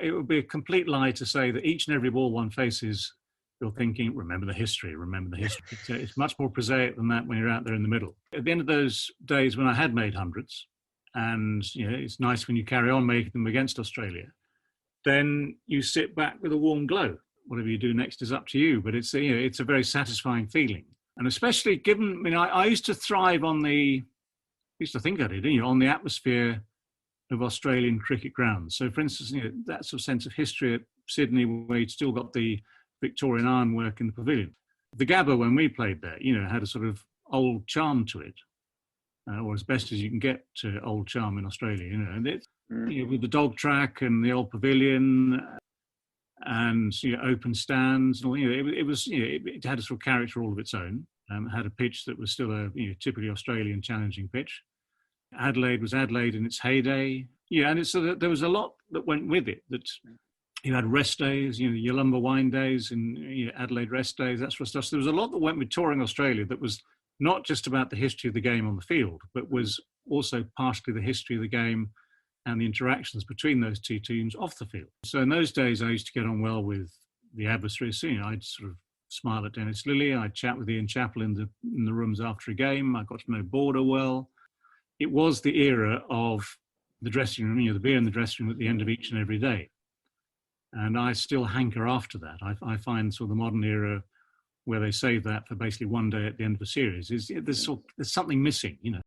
It would be a complete lie to say that each and every ball one faces, you're thinking, remember the history, remember the history. It's much more prosaic than that when you're out there in the middle. At the end of those days when I had made hundreds, and it's nice when you carry on making them against Australia, then you sit back with a warm glow. Whatever you do next is up to you, but it's a very satisfying feeling. And especially given, I used to thrive on think I did, on the atmosphere of Australian cricket grounds. So for instance, that sort of sense of history at Sydney, where you'd still got the Victorian ironwork in the pavilion. The Gabba, when we played there, had a sort of old charm to it, or as best as you can get to old charm in Australia, with the dog track and the old pavilion and open stands. And it had a sort of character all of its own. It had a pitch that was still a typically Australian challenging pitch. Adelaide was Adelaide in its heyday. And there was a lot that went with it. That you had rest days, Yalumba wine days and Adelaide rest days, that sort of stuff. So there was a lot that went with touring Australia that was not just about the history of the game on the field, but was also partially the history of the game and the interactions between those two teams off the field. So in those days, I used to get on well with the adversaries. I'd sort of smile at Dennis Lilly. I'd chat with Ian Chappell in the rooms after a game. I got to know Border well. It was the era of the dressing room, the beer in the dressing room at the end of each and every day. And I still hanker after that. I find sort of the modern era where they save that for basically one day at the end of a series there's something missing,